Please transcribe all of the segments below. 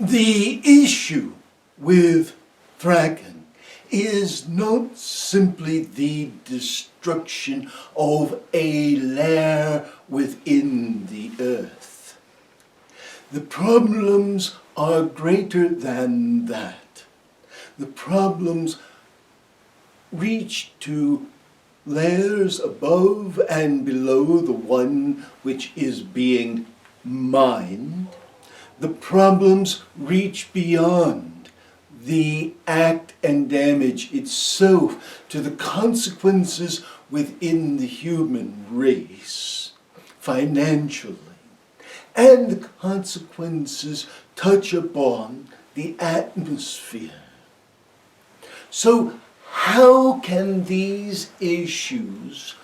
The issue with fracking is not simply the destruction of a layer within the earth. The problems are greater than that. The problems reach to layers above and below the one which is being mined. The problems reach beyond the act and damage itself to the consequences within the human race, financially, and the consequences touch upon the atmosphere. So how can these issues,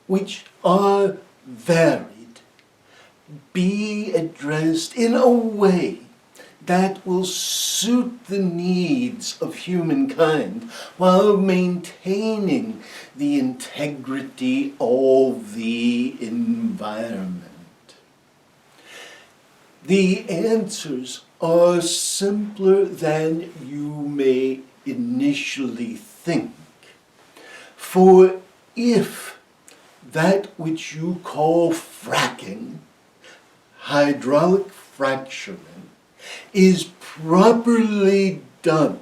which are varied, be addressed in a way that will suit the needs of humankind while maintaining the integrity of the environment? The answers are simpler than you may initially think. For if that which you call fracking, hydraulic fracturing, is properly done,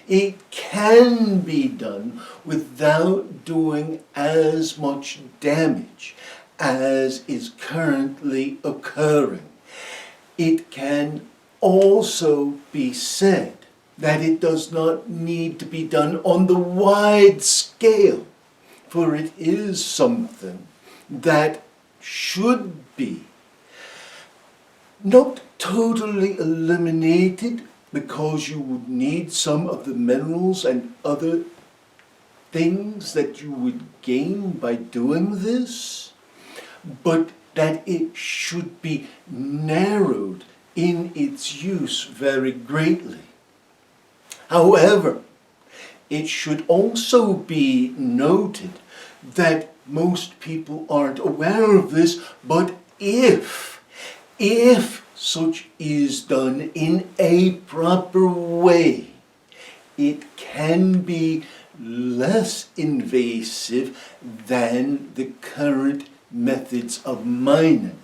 it can be done without doing as much damage as is currently occurring. It can also be said that it does not need to be done on the wide scale, for it is something that should be not totally eliminated, because you would need some of the minerals and other things that you would gain by doing this, but that it should be narrowed in its use very greatly. However, it should also be noted that most people aren't aware of this, but if such is done in a proper way, it can be less invasive than the current methods of mining.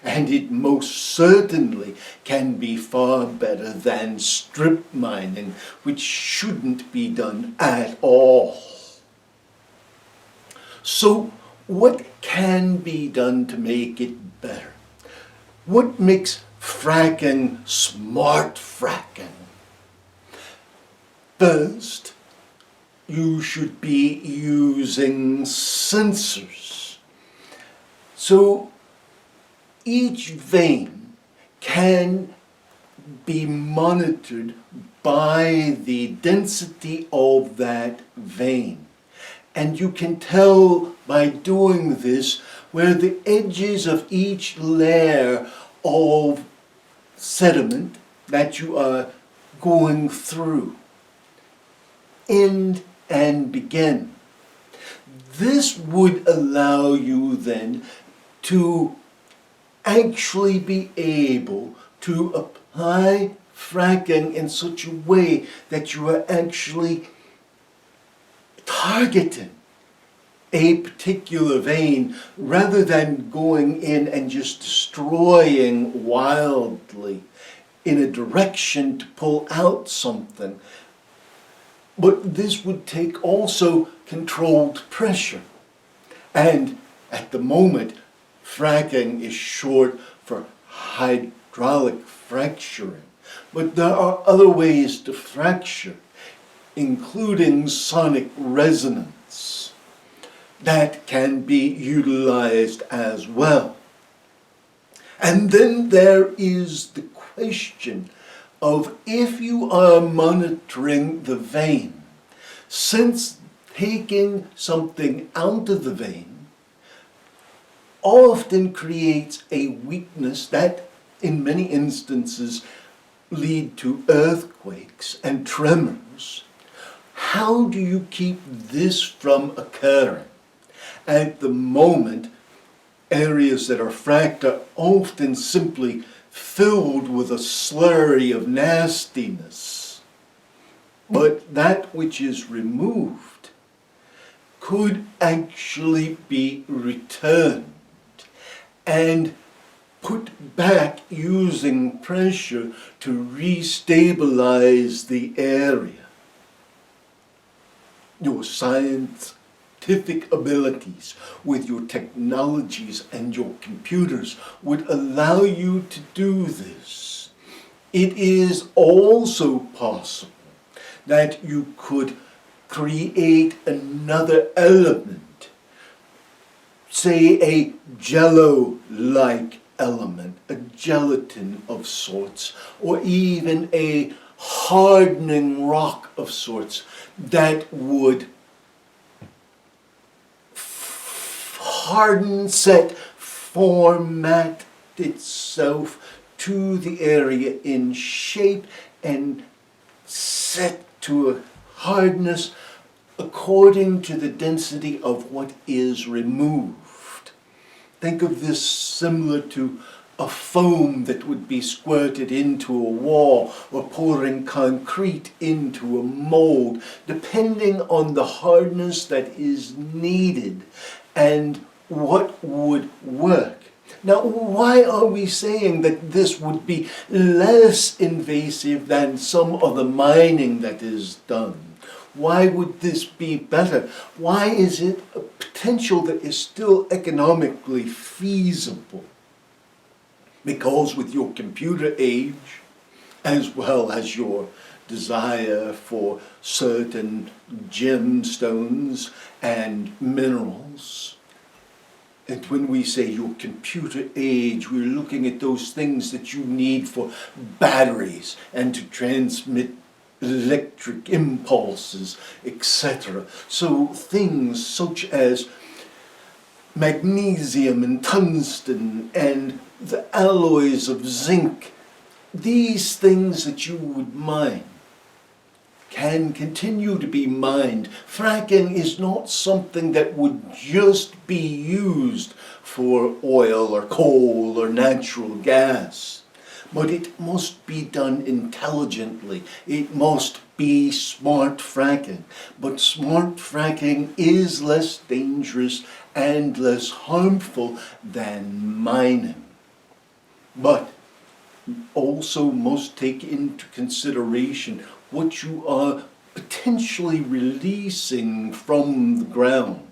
And it most certainly can be far better than strip mining, which shouldn't be done at all. So, what can be done to make it better? What makes fracking smart fracking? First, you should be using sensors. So each vein can be monitored by the density of that vein. And you can tell by doing this where the edges of each layer of sediment that you are going through end and begin. This would allow you then to actually be able to apply fracking in such a way that you are actually targeting a particular vein rather than going in and just destroying wildly in a direction to pull out something. But this would take also controlled pressure. And at the moment, fracking is short for hydraulic fracturing. But there are other ways to fracture, including sonic resonance, that can be utilized as well. And then there is the question of if you are monitoring the vein, since taking something out of the vein often creates a weakness that in many instances lead to earthquakes and tremors, how do you keep this from occurring? At the moment, areas that are fracked are often simply filled with a slurry of nastiness. But that which is removed could actually be returned and put back using pressure to restabilize the area. Your scientific abilities with your technologies and your computers would allow you to do this. It is also possible that you could create another element, say a jello-like element, a gelatin of sorts, or even a hardening rock of sorts that would harden, format itself to the area in shape and set to a hardness according to the density of what is removed. Think of this similar to a foam that would be squirted into a wall or pouring concrete into a mold, depending on the hardness that is needed and what would work. Now, why are we saying that this would be less invasive than some of the mining that is done? Why would this be better? Why is it a potential that is still economically feasible? Because with your computer age, as well as your desire for certain gemstones and minerals, and when we say your computer age, we're looking at those things that you need for batteries and to transmit electric impulses, etc. So things such as magnesium and tungsten and the alloys of zinc, these things that you would mine can continue to be mined. Fracking is not something that would just be used for oil or coal or natural gas, but it must be done intelligently. It must be smart fracking. But smart fracking is less dangerous and less harmful than mining. But also must take into consideration what you are potentially releasing from the ground,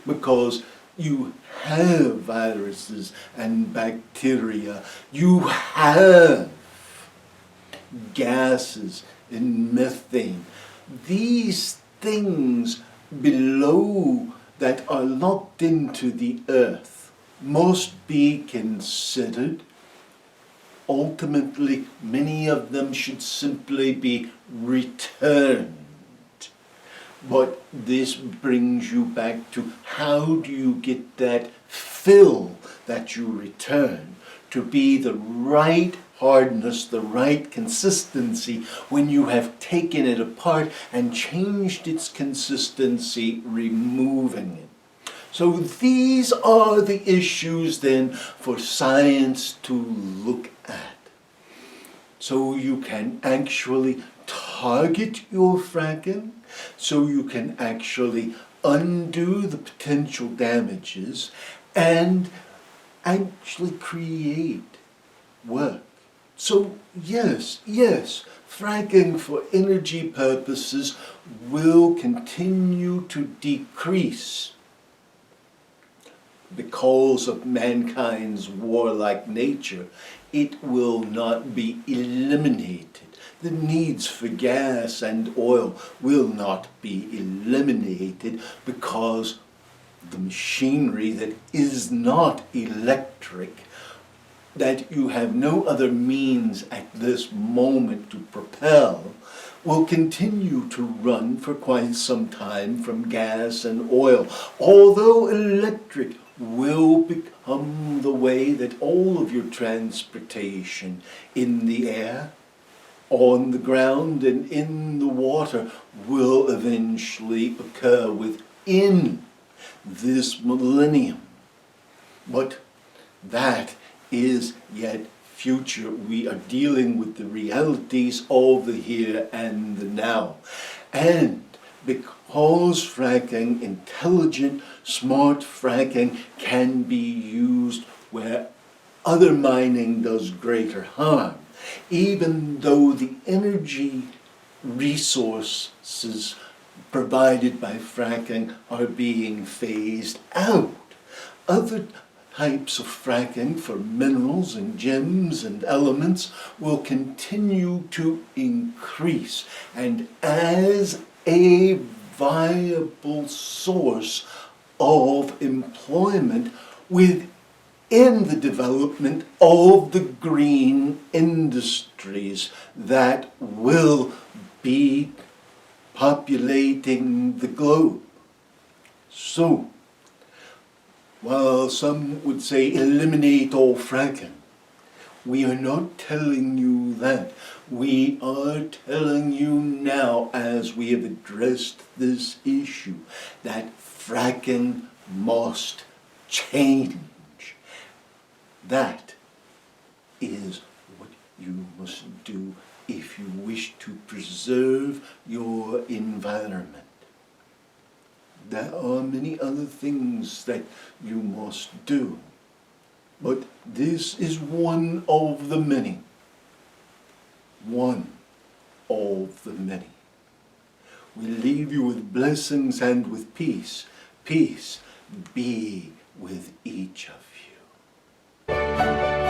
because you have viruses and bacteria, you have gases and methane. These things below that are locked into the earth must be considered. Ultimately, many of them should simply be returned. But this brings you back to how do you get that fill that you return to be the right hardness, the right consistency when you have taken it apart and changed its consistency, removing it. So these are the issues then for science to look at. So you can actually target your fracking, so you can actually undo the potential damages and actually create work. So yes, fracking for energy purposes will continue to decrease because of mankind's warlike nature. It will not be eliminated. The needs for gas and oil will not be eliminated because the machinery that is not electric, that you have no other means at this moment to propel, will continue to run for quite some time from gas and oil, although electric will become the way that all of your transportation in the air, on the ground, and in the water will eventually occur within this millennium. But that is yet future. We are dealing with the realities of the here and the now. And because fracking, intelligent, smart fracking, can be used where other mining does greater harm, even though the energy resources provided by fracking are being phased out. Other types of fracking for minerals and gems and elements will continue to increase, and as a viable source of employment within the development of the green industries that will be populating the globe. So, while some would say eliminate all fracking, we are not telling you that. We are telling you now, as we have addressed this issue, that fracking must change. That is what you must do if you wish to preserve your environment. There are many other things that you must do, but this is one of the many. One of the many. We leave you with blessings and with peace. Peace be with each of you.